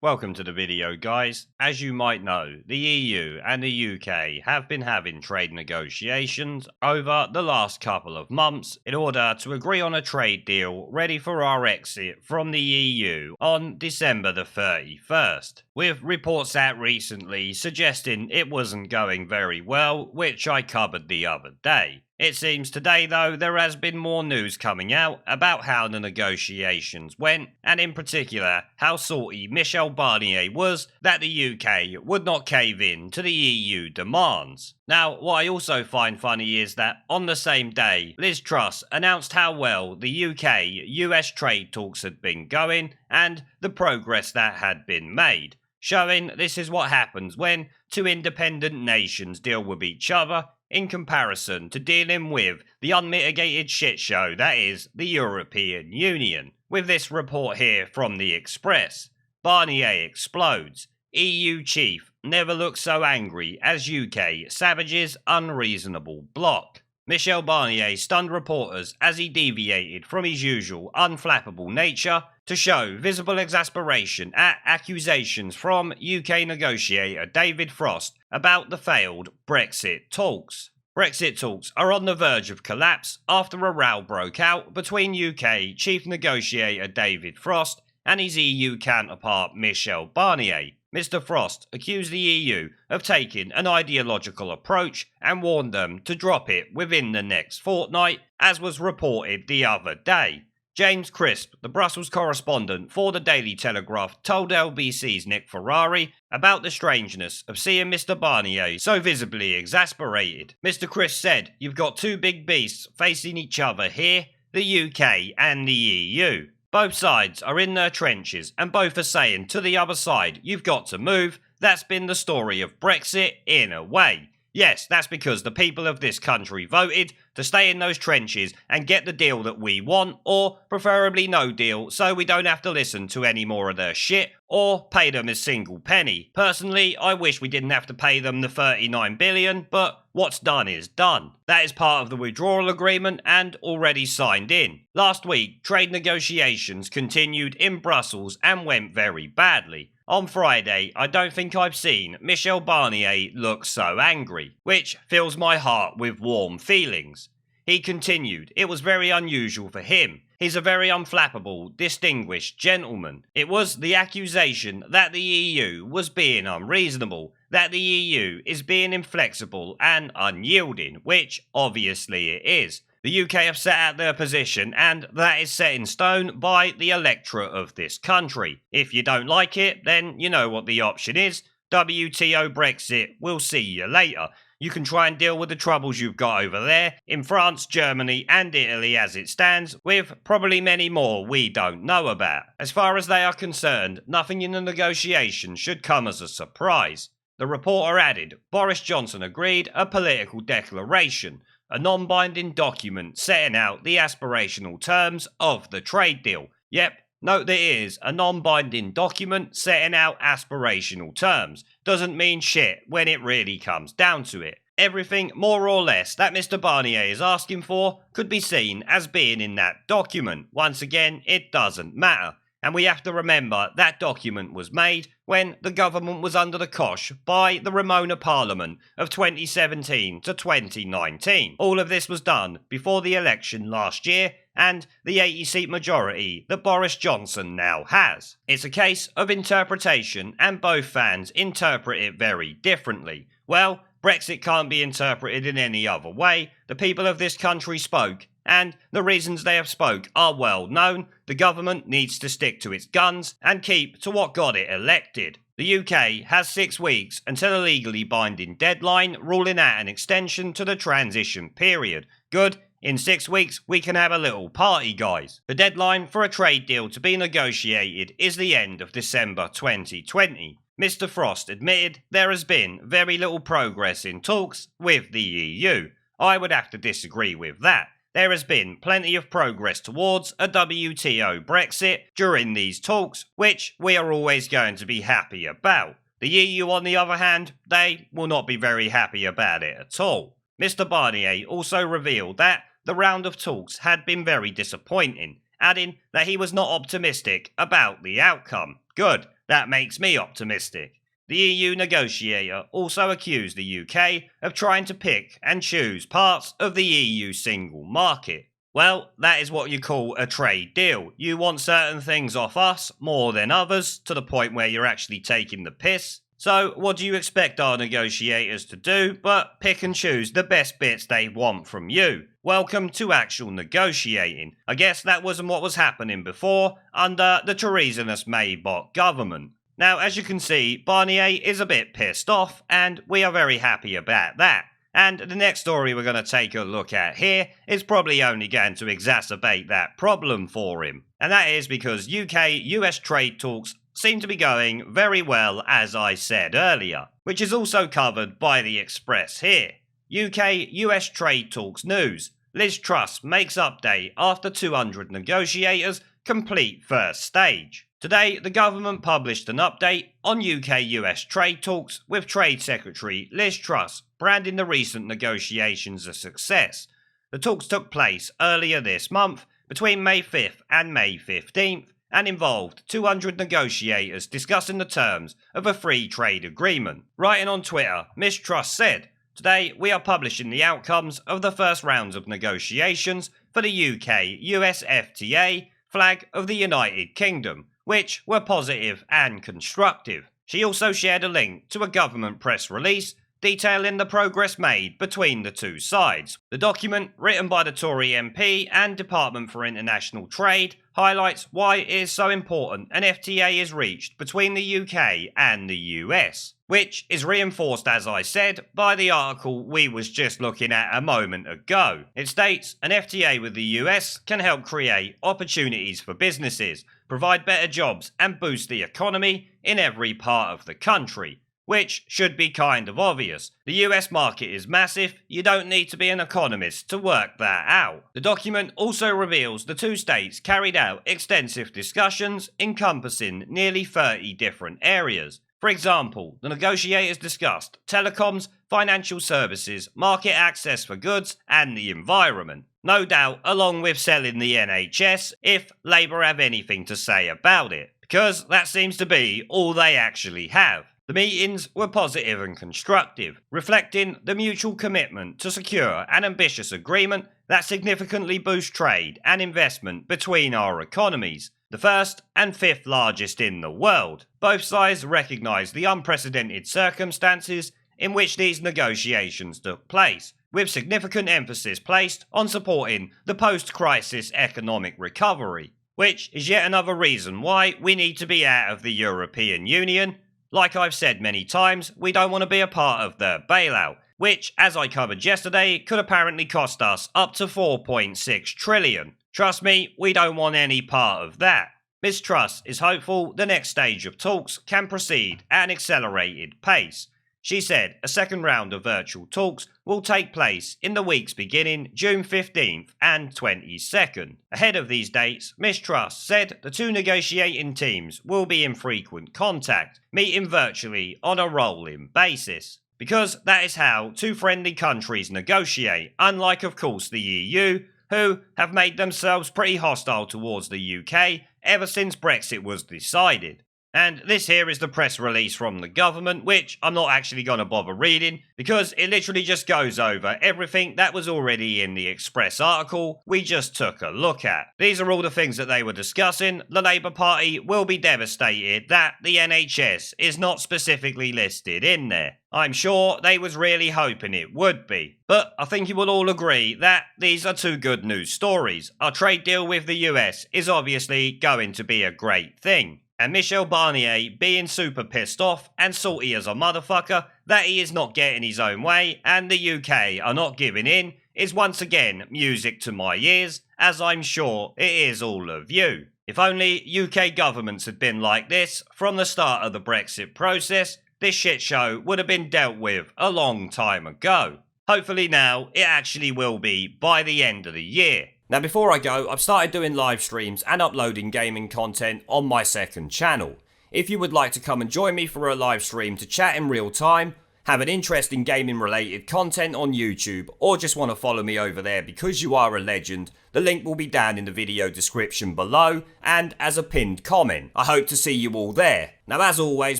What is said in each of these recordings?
Welcome to the video, guys. As you might know, the EU and the UK have been having trade negotiations over the last couple of months in order to agree on a trade deal ready for our exit from the EU on December the 31st, with reports out recently suggesting it wasn't going very well, which I covered the other day. It seems today, though, there has been more news coming out about how the negotiations went, and in particular, how salty Michel Barnier was that the UK would not cave in to the EU demands. Now, what I also find funny is that on the same day, Liz Truss announced how well the UK-US trade talks had been going and the progress that had been made, showing this is what happens when two independent nations deal with each other in comparison to dealing with the unmitigated shit show that is the European Union. With this report here from the Express, Barnier explodes. EU chief never looked so angry as UK savages unreasonable block. Michel Barnier stunned reporters as he deviated from his usual unflappable nature to show visible exasperation at accusations from UK negotiator David Frost about the failed Brexit talks. Brexit talks are on the verge of collapse after a row broke out between UK chief negotiator David Frost and his EU counterpart Michel Barnier. Mr. Frost accused the EU of taking an ideological approach and warned them to drop it within the next fortnight, as was reported the other day. James Crisp, the Brussels correspondent for the Daily Telegraph, told LBC's Nick Ferrari about the strangeness of seeing Mr. Barnier so visibly exasperated. Mr. Crisp said, "You've got two big beasts facing each other here, the UK and the EU. Both sides are in their trenches and both are saying to the other side, you've got to move. That's been the story of Brexit in a way. Yes, that's because the people of this country voted to stay in those trenches and get the deal that we want, or preferably no deal, so we don't have to listen to any more of their shit or pay them a single penny. Personally, I wish we didn't have to pay them the 39 billion, but what's done is done. That is part of the withdrawal agreement and already signed in. Last week, trade negotiations continued in Brussels and went very badly. On Friday, I don't think I've seen Michel Barnier look so angry, which fills my heart with warm feelings. He continued, it was very unusual for him. He's a very unflappable, distinguished gentleman. It was the accusation that the EU was being unreasonable, that the EU is being inflexible and unyielding, which obviously it is. The UK have set out their position, and that is set in stone by the electorate of this country. If you don't like it, then you know what the option is. WTO Brexit, we'll see you later. You can try and deal with the troubles you've got over there, in France, Germany and Italy as it stands, with probably many more we don't know about. As far as they are concerned, nothing in the negotiations should come as a surprise. The reporter added, Boris Johnson agreed a political declaration, a non-binding document setting out the aspirational terms of the trade deal. Yep, note that it is a non-binding document setting out aspirational terms. Doesn't mean shit when it really comes down to it. Everything, more or less, that Mr. Barnier is asking for could be seen as being in that document. Once again, it doesn't matter. And we have to remember that document was made when the government was under the cosh by the Ramona Parliament of 2017 to 2019. All of this was done before the election last year and the 80-seat majority that Boris Johnson now has. It's a case of interpretation, and both fans interpret it very differently. Well, Brexit can't be interpreted in any other way. The people of this country spoke, and the reasons they have spoke are well known. The government needs to stick to its guns and keep to what got it elected. The UK has 6 weeks until a legally binding deadline ruling out an extension to the transition period. Good. In 6 weeks, we can have a little party, guys. The deadline for a trade deal to be negotiated is the end of December 2020. Mr. Frost admitted there has been very little progress in talks with the EU. I would have to disagree with that. There has been plenty of progress towards a WTO Brexit during these talks, which we are always going to be happy about. The EU, on the other hand, they will not be very happy about it at all. Mr. Barnier also revealed that the round of talks had been very disappointing, adding that he was not optimistic about the outcome. Good. that makes me optimistic. The EU negotiator also accused the UK of trying to pick and choose parts of the EU single market. Well, that is what you call a trade deal. You want certain things off us more than others, to the point where you're actually taking the piss. So what do you expect our negotiators to do but pick and choose the best bits they want from you? Welcome to actual negotiating. I guess that wasn't what was happening before under the Theresa May bot government. Now, as you can see, Barnier is a bit pissed off, and we are very happy about that. And the next story we're going to take a look at here is probably only going to exacerbate that problem for him. And that is because UK-US trade talks seem to be going very well, as I said earlier, which is also covered by the Express here. UK-US trade talks news. Liz Truss makes update after 200 negotiators complete first stage. Today, the government published an update on UK-US trade talks with Trade Secretary Liz Truss branding the recent negotiations a success. The talks took place earlier this month between May 5th and May 15th and involved 200 negotiators discussing the terms of a free trade agreement. Writing on Twitter, Ms Truss said, "Today we are publishing the outcomes of the first rounds of negotiations for the UK-US FTA, flag of the United Kingdom, which were positive and constructive." She also shared a link to a government press release detailing the progress made between the two sides. The document, written by the Tory MP and Department for International Trade, highlights why it is so important an FTA is reached between the UK and the US, which is reinforced, as I said, by the article we was just looking at a moment ago. It states, an FTA with the US can help create opportunities for businesses, provide better jobs and boost the economy in every part of the country. Which should be kind of obvious. The US market is massive, you don't need to be an economist to work that out. The document also reveals the two states carried out extensive discussions encompassing nearly 30 different areas. For example, the negotiators discussed telecoms, financial services, market access for goods, and the environment. No doubt, along with selling the NHS, if Labour have anything to say about it, because that seems to be all they actually have. The meetings were positive and constructive, reflecting the mutual commitment to secure an ambitious agreement that significantly boosts trade and investment between our economies, the first and fifth largest in the world. Both sides recognise the unprecedented circumstances in which these negotiations took place, with significant emphasis placed on supporting the post-crisis economic recovery, which is yet another reason why we need to be out of the European Union. Like I've said many times, we don't want to be a part of the bailout, which, as I covered yesterday, could apparently cost us up to 4.6 trillion. Trust me, we don't want any part of that. Ms Truss is hopeful the next stage of talks can proceed at an accelerated pace. She said a second round of virtual talks will take place in the weeks beginning June 15th and 22nd. Ahead of these dates, Ms Truss said the two negotiating teams will be in frequent contact, meeting virtually on a rolling basis. Because that is how two friendly countries negotiate, unlike of course the EU, who have made themselves pretty hostile towards the UK ever since Brexit was decided. And this here is the press release from the government, which I'm not actually going to bother reading, because it literally just goes over everything that was already in the Express article we just took a look at. These are all the things that they were discussing. The Labour Party will be devastated that the NHS is not specifically listed in there. I'm sure they was really hoping it would be. But I think you will all agree that these are two good news stories. Our trade deal with the US is obviously going to be a great thing. And Michel Barnier being super pissed off and salty as a motherfucker that he is not getting his own way and the UK are not giving in is once again music to my ears, as I'm sure it is all of you. If only UK governments had been like this from the start of the Brexit process, this shit show would have been dealt with a long time ago. Hopefully now it actually will be by the end of the year. Now before I go, I've started doing live streams and uploading gaming content on my second channel. If you would like to come and join me for a live stream to chat in real time, have an interest in gaming related content on YouTube, or just want to follow me over there because you are a legend, the link will be down in the video description below and as a pinned comment. I hope to see you all there. Now as always,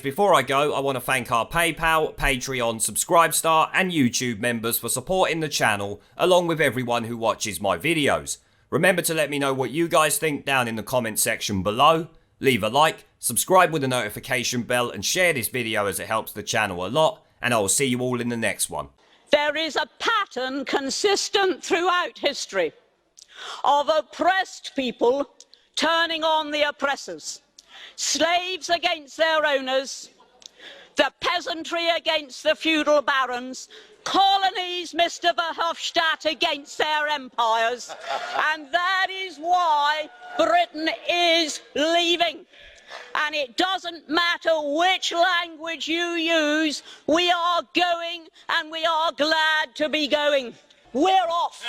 before I go, I want to thank our PayPal, Patreon, Subscribestar and YouTube members for supporting the channel, along with everyone who watches my videos. Remember to let me know what you guys think down in the comment section below. Leave a like, subscribe with the notification bell and share this video as it helps the channel a lot. And I will see you all in the next one. There is a pattern consistent throughout history of oppressed people turning on the oppressors. Slaves against their owners, the peasantry against the feudal barons, colonies, Mr. Verhofstadt, against their empires. And that is why Britain is leaving. And it doesn't matter which language you use, we are going and we are glad to be going. We're off.